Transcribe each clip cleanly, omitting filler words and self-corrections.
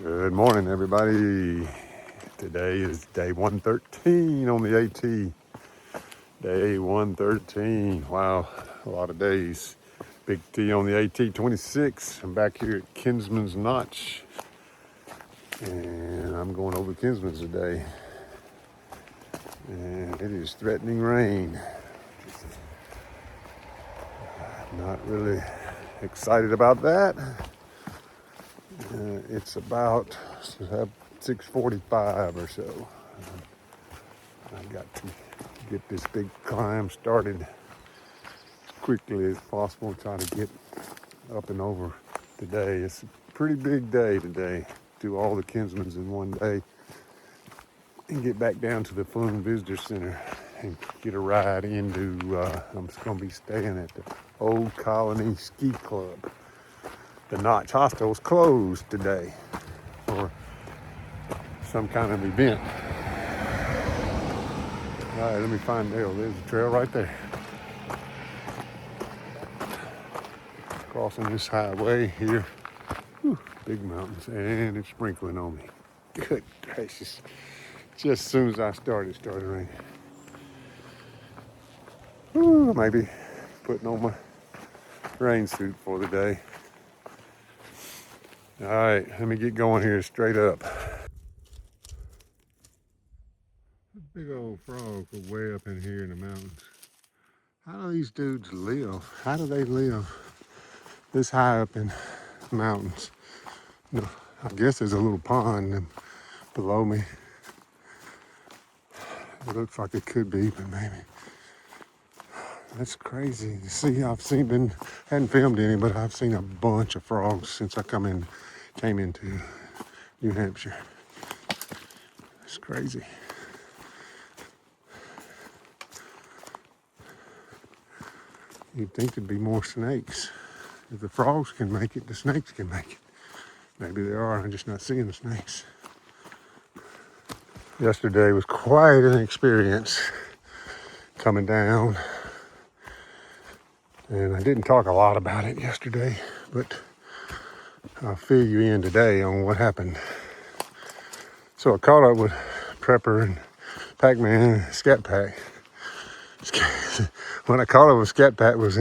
Good morning, everybody. Today is day 113 on the AT. Day 113. Wow, a lot of days. Big T on the AT 26. I'm back here at Kinsman Notch. And I'm going over Kinsman's today. And it is threatening rain. Not really excited about that. It's about 6:45 or so. I've got to get this big climb started as quickly as possible. Try to get up and over today. It's a pretty big day today. Do all the Kinsmans in one day and get back down to the Flume Visitors Center and get a ride into, I'm just going to be staying at the Old Colony Ski Club. The Notch Hostel is closed today for some kind of event. All right, let me find Dale. There's a trail right there. Crossing this highway here. Whew, big mountains, and it's sprinkling on me. Good gracious. Just as soon as I started, it started raining. Ooh, maybe putting on my rain suit for the day. All right, let me get going here straight up. Big old frogs are way up in here in the mountains. How do these dudes live? How do they live this high up in the mountains? You know, I guess there's a little pond below me. It looks like it could be, but maybe. That's crazy. You see, hadn't filmed any, but I've seen a bunch of frogs since I came into New Hampshire. It's crazy. You'd think there'd be more snakes. If the frogs can make it, the snakes can make it. Maybe there are, I'm just not seeing the snakes. Yesterday was quite an experience coming down. And I didn't talk a lot about it yesterday, but I'll fill you in today on what happened. So I caught up with Prepper and Pac-Man and Scat Pack. When I caught up with Scat Pack was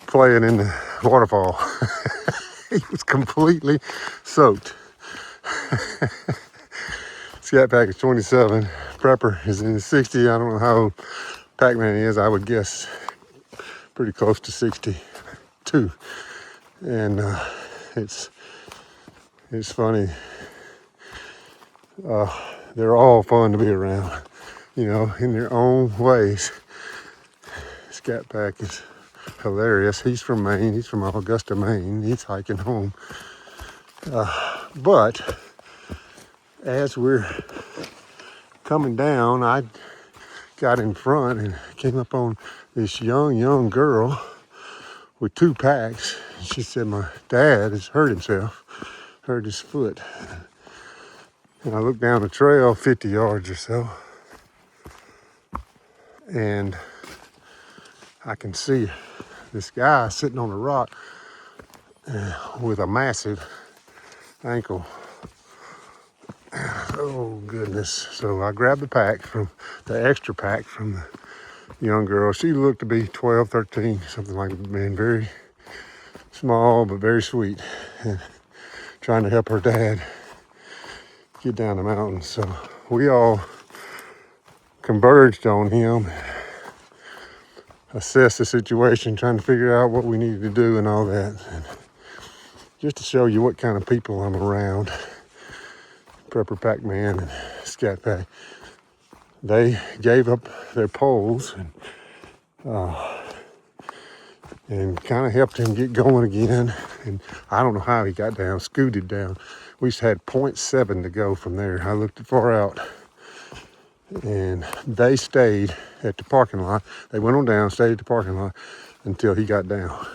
playing in the waterfall. He was completely soaked. Scat Pack is 27. Prepper is in his 60. I don't know how old Pac-Man is. I would guess pretty close to 62. And it's funny. They're all fun to be around, you know, in their own ways. Scat Pack is hilarious. He's from Maine. He's from Augusta, Maine. He's hiking home. But as we're coming down, I got in front and came up on this young girl with 2 packs. She said, my dad has hurt his foot. And I looked down the trail 50 yards or so, and I can see this guy sitting on a rock with a massive ankle. Oh goodness. So I grabbed the extra pack from the young girl. She looked to be 12, 13, something like that, man. Very small, but very sweet. And trying to help her dad get down the mountain. So we all converged on him, assessed the situation, trying to figure out what we needed to do and all that. And just to show you what kind of people I'm around, Prepper, Pac-Man, and Scat Pack, they gave up their poles and kind of helped him get going again. And I don't know how he got down, scooted down. We just had 0.7 to go from there. I looked far out, and they stayed at the parking lot. They went on down, stayed at the parking lot until he got down,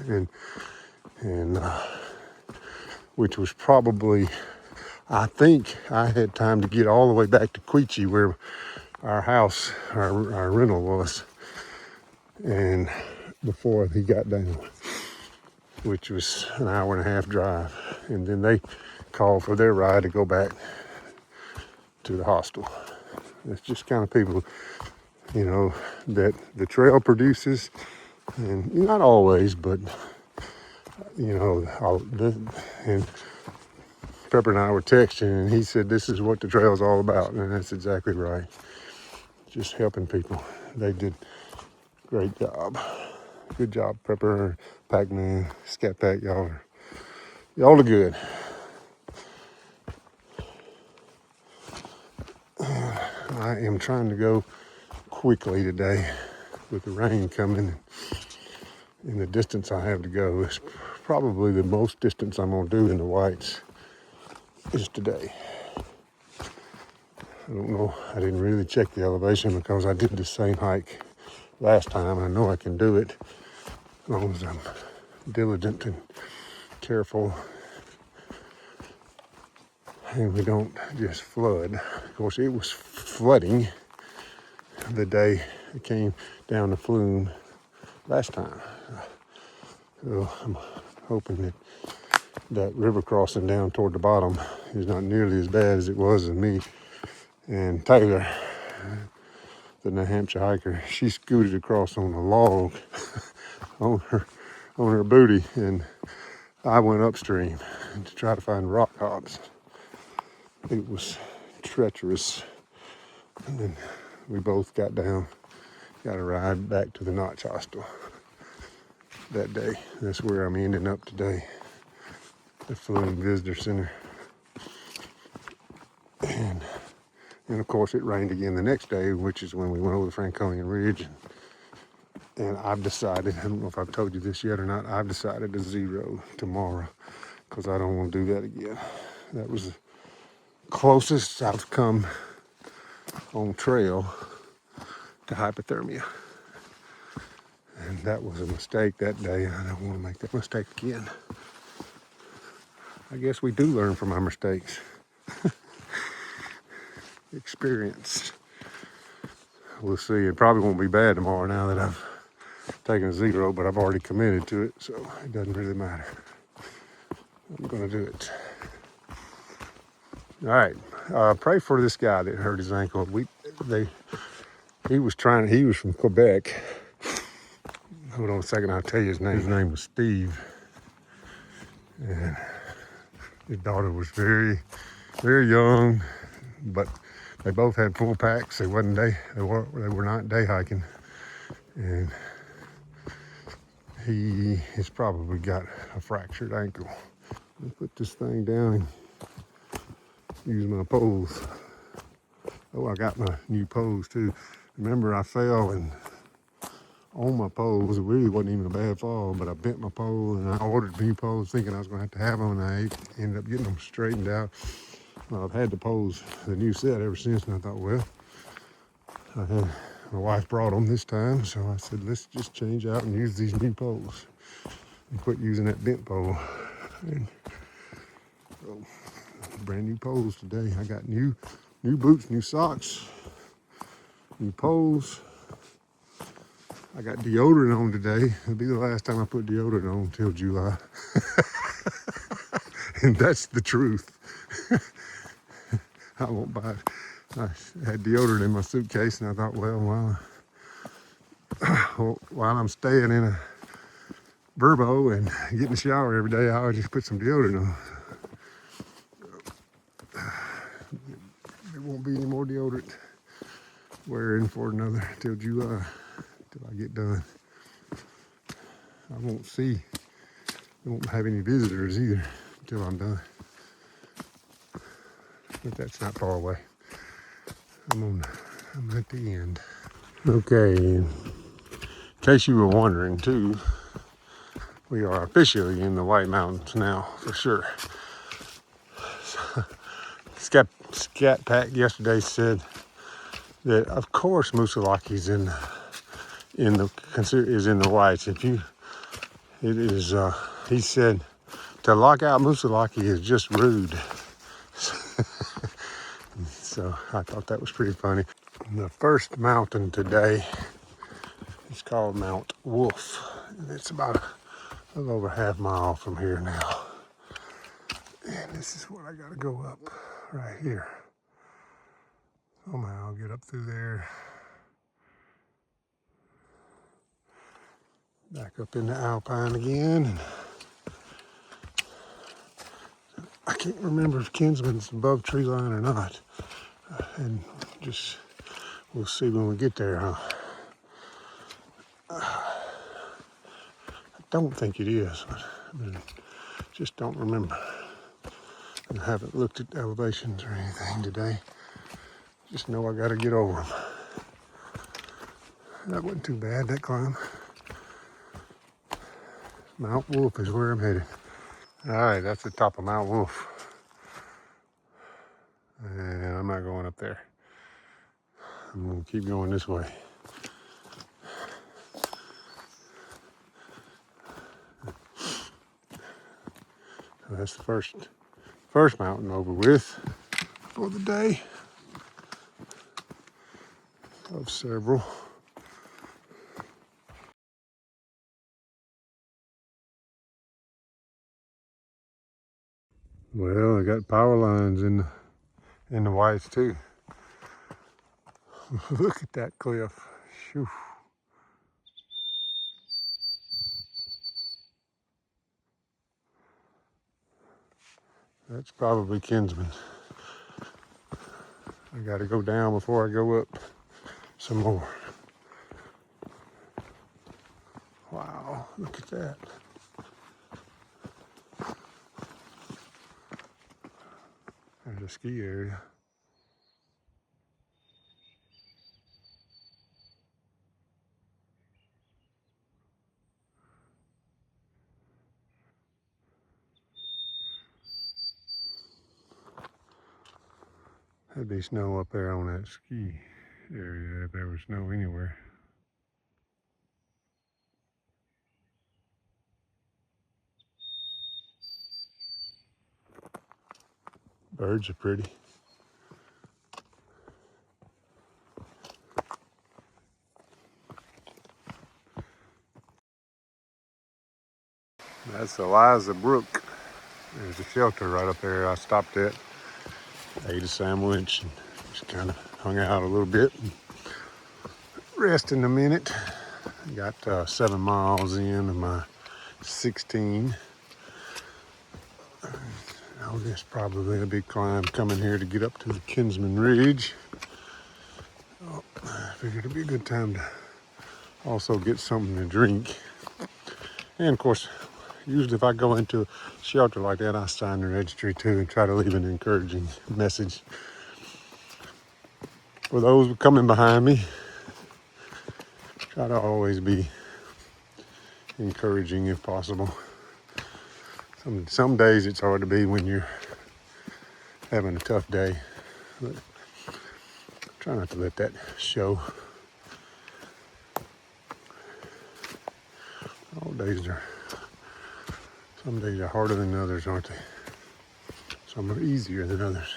and which was probably, I think I had time to get all the way back to Quechee where our house, our rental was, and before he got down, which was an hour and a half drive. And then they call for their ride to go back to the hostel. It's just kind of people, you know, that the trail produces, and not always, but you know, and Pepper and I were texting, and he said this is what the trail's all about, and that's exactly right. Just helping people. They did a great job. Good job, Pepper, Pac-Man, Scat Pack, y'all are good. I am trying to go quickly today with the rain coming, and the distance I have to go is probably the most distance I'm gonna do in the whites is today. I don't know, I didn't really check the elevation because I did the same hike last time. I know I can do it as long as I'm diligent and careful and we don't just flood. Of course, it was flooding the day it came down to Flume last time. So I'm hoping that river crossing down toward the bottom is not nearly as bad as it was with me and Taylor, the New Hampshire hiker. She scooted across on a log on her booty, and I went upstream to try to find rock hops. It was treacherous, and then we both got a ride back to the Notch hostel that day. That's where I'm ending up today, the Flume Visitors Center. And of course it rained again the next day, which is when we went over the Franconia Ridge. And I've decided, I don't know if I've told you this yet or not, I've decided to zero tomorrow because I don't want to do that again. That was the closest I've come on trail to hypothermia. And that was a mistake that day. I don't want to make that mistake again. I guess we do learn from our mistakes. Experience. We'll see. It probably won't be bad tomorrow now that I've taken a zero, but I've already committed to it, so it doesn't really matter. I'm gonna do it. All right. Pray for this guy that hurt his ankle. He was from Quebec. Hold on a second, I'll tell you his name. His name was Steve. And his daughter was very, very young, but they both had full packs. They were not day hiking, and he has probably got a fractured ankle. Let me put this thing down and use my poles. Oh, I got my new poles too. Remember, I fell and on my poles. It really wasn't even a bad fall, but I bent my pole and I ordered new poles thinking I was going to have them, and I ended up getting them straightened out. Well, I've had the poles, the new set, ever since, and I thought, well, my wife brought them this time, so I said, let's just change out and use these new poles and quit using that bent pole. And so, brand new poles today. I got new boots, new socks, new poles. I got deodorant on today. It'll be the last time I put deodorant on until July. And that's the truth. I won't buy it. I had deodorant in my suitcase, and I thought, well, while I'm staying in a Verbo and getting a shower every day, I'll just put some deodorant on. There won't be any more deodorant wearing for another till July, till I get done. I won't have any visitors either until I'm done. But that's not far away. I'm at the end. Okay, in case you were wondering too, we are officially in the White Mountains now, for sure. Scat Pack yesterday said that of course Moosilauke is in the whites. He said to lock out Moosilauke is just rude. So I thought that was pretty funny. The first mountain today is called Mount Wolf. And it's about a little over half mile from here now. And And this is what I gotta go up right here. Somehow I'll get up through there. Back up in the Alpine again. And I can't remember if Kinsman's above tree line or not. And just, we'll see when we get there, huh? I don't think it is, but I just don't remember. I haven't looked at elevations or anything today. Just know I gotta get over them. That wasn't too bad, that climb. Mount Wolf is where I'm headed. All right, that's the top of Mount Wolf. And I'm not going up there. I'm gonna keep going this way. So that's the first mountain over with for the day of several. Well, I got power lines in the whites too. Look at that cliff. Shoo. That's probably Kinsman. I gotta go down before I go up some more. Wow, look at that. There's a ski area. There'd be snow up there on that ski area if there was snow anywhere. Birds are pretty. That's Eliza Brook. There's a shelter right up there I stopped at. Ate a sandwich and just kind of hung out a little bit and rested a minute. Got 7 miles in of my 16. Oh, there's probably a big climb coming here to get up to the Kinsman Ridge. Oh, I figured it'd be a good time to also get something to drink. And of course, usually if I go into a shelter like that, I sign the registry too and try to leave an encouraging message for those coming behind me. Try to always be encouraging if possible. Some days it's hard to be when you're having a tough day, but try not to let that show. Some days are harder than others, aren't they? Some are easier than others.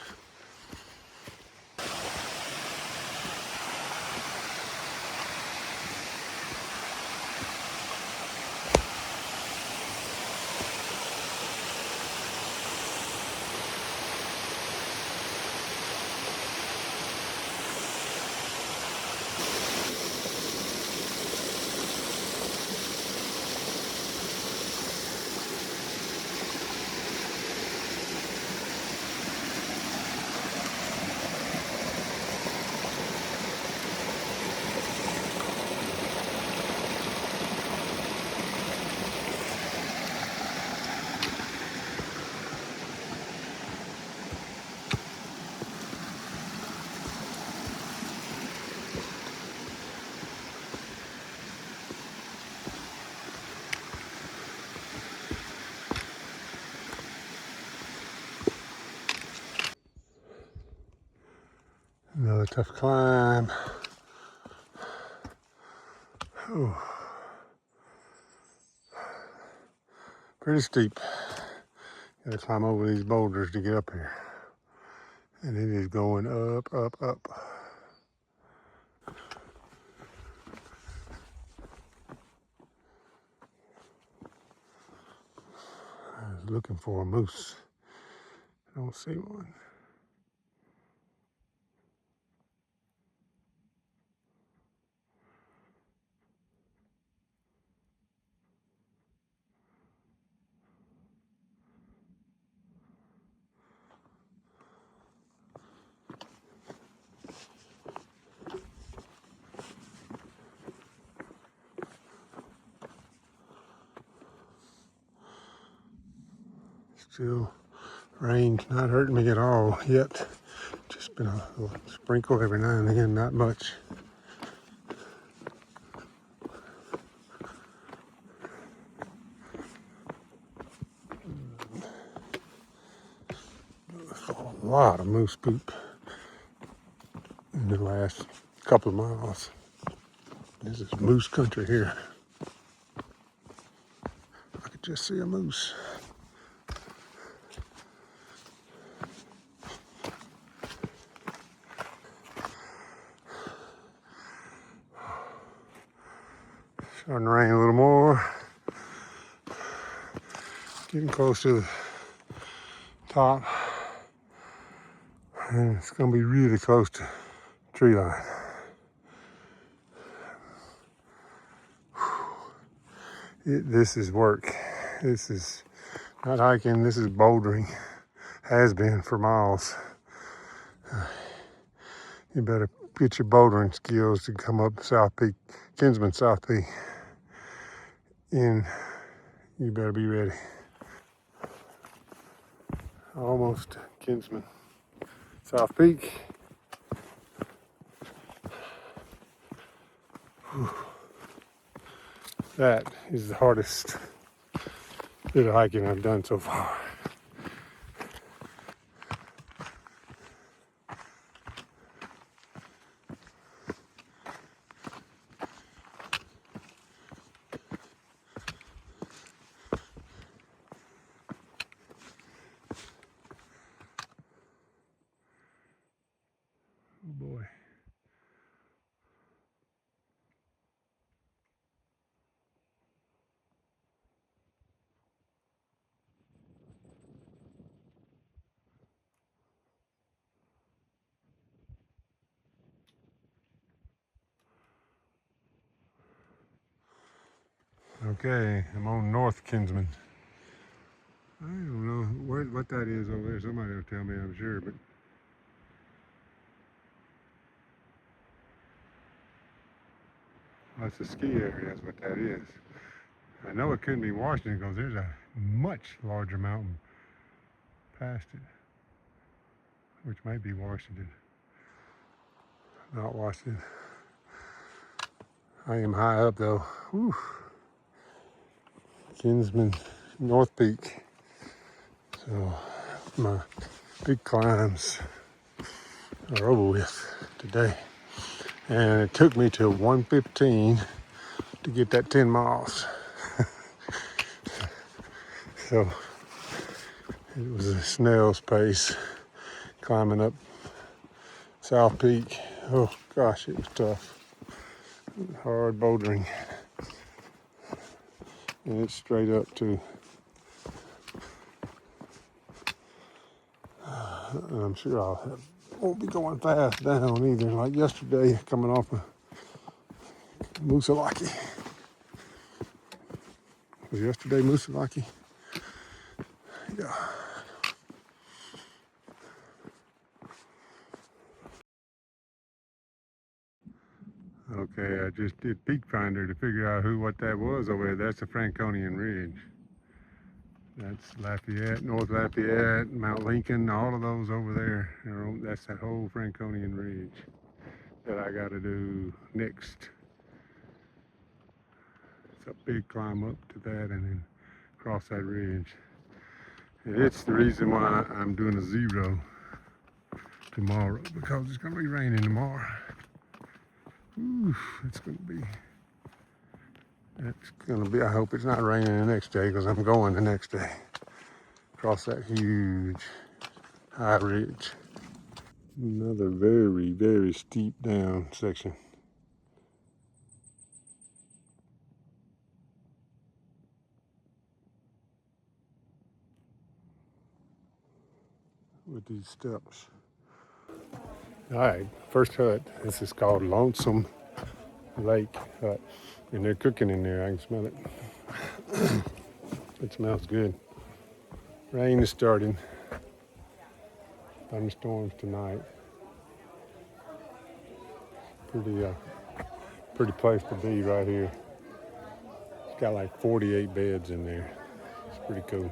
Another tough climb. Ooh. Pretty steep. Gotta climb over these boulders to get up here. And it is going up, up, up. I was looking for a moose. don't see one. Still, rain's not hurting me at all yet. Just been a little sprinkle every now and again, not much. A lot of moose poop in the last couple of miles. This is moose country here. I could just see a moose. Starting to rain a little more. Getting close to the top. And it's going to be really close to tree line. This is work. This is not hiking, this is bouldering. Has been for miles. You better get your bouldering skills to come up South Peak, Kinsman South Peak. And you better be ready. Almost Kinsman South Peak. Whew. That is the hardest bit of hiking I've done so far. Oh boy. Okay, I'm on North Kinsman. I don't know what that is over there. Somebody will tell me, I'm sure, but that's a ski area, that's what that is. I know it couldn't be Washington because there's a much larger mountain past it, which might be Washington. Not Washington. I am high up though. Whew. Kinsman North Peak. So my big climbs are over with today. And it took me till 1:15 to get that 10 miles. So it was a snail's pace climbing up South Peak. Oh gosh, it was tough. Hard bouldering. And it's straight up too. And I'm sure won't be going fast down either. Like yesterday, coming off of Moosalaki. Was yesterday Moosalaki? Yeah. Okay, I just did Peak Finder to figure out what that was over there. That's the Franconian Ridge. That's Lafayette, North Lafayette, Mount Lincoln, all of those over there. That's that whole Franconian Ridge that I got to do next. It's a big climb up to that and then cross that ridge. And it's the reason why I'm doing a zero tomorrow, because it's going to be raining tomorrow. Ooh, I hope it's not raining the next day because I'm going the next day. Across that huge high ridge. Another very, very steep down section. with these steps. All right, first hut. This is called Lonesome Lake Hut. And they're cooking in there. I can smell it. It smells good. Rain is starting. Thunderstorms tonight. Pretty place to be right here. It's got like 48 beds in there. It's pretty cool.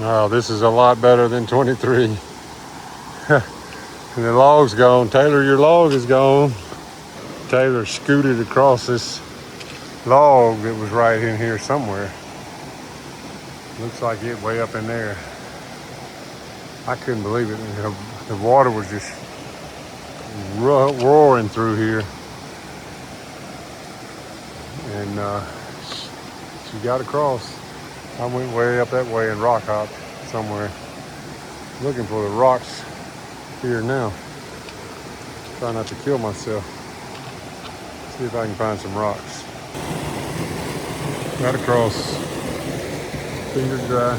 Oh, this is a lot better than 23. And the log's gone. Taylor, your log is gone. Taylor scooted across this log that was right in here somewhere. Looks like it way up in there. I couldn't believe it. You know, the water was just roaring through here. And she got across. I went way up that way and rock hopped somewhere. Looking for the rocks here now. Try not to kill myself. See if I can find some rocks. Got across. Finger dry.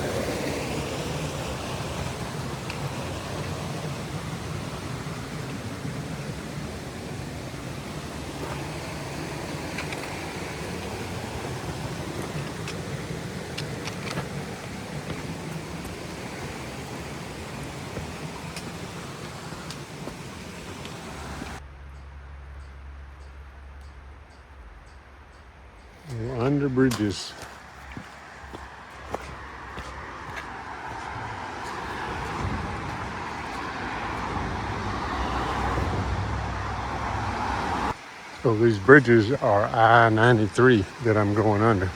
We're under bridges. So these bridges are I-93 that I'm going under.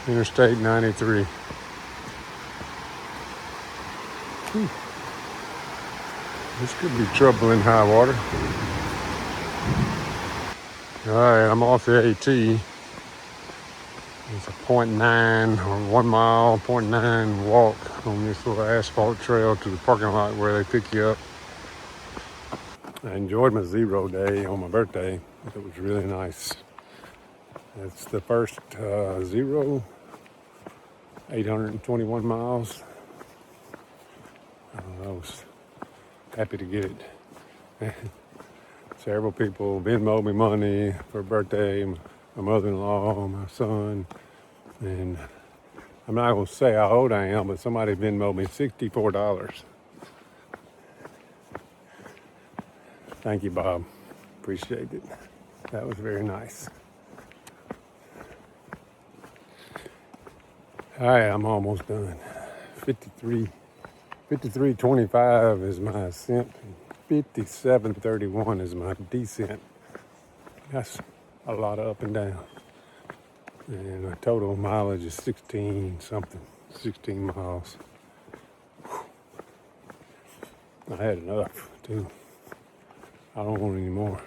Interstate 93. This could be trouble in high water. All right, I'm off the AT. It's a 0.9 or 1 mile, 0.9 walk on this little asphalt trail to the parking lot where they pick you up. I enjoyed my 0 day on my birthday. It was really nice. It's the first 821 miles. I was happy to get it. Several people Venmo'd me money for a birthday, my mother-in-law, my son, and I'm not going to say how old I am, but somebody Venmo'd me $64. Thank you, Bob. Appreciate it. That was very nice. All right, I'm almost done. 53.25 is my ascent. 57.31 is my descent. That's a lot of up and down. And my total mileage is 16 miles. I had enough too. I don't want any more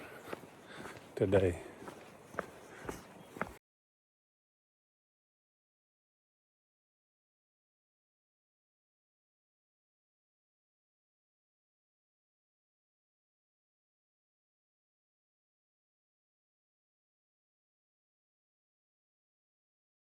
today.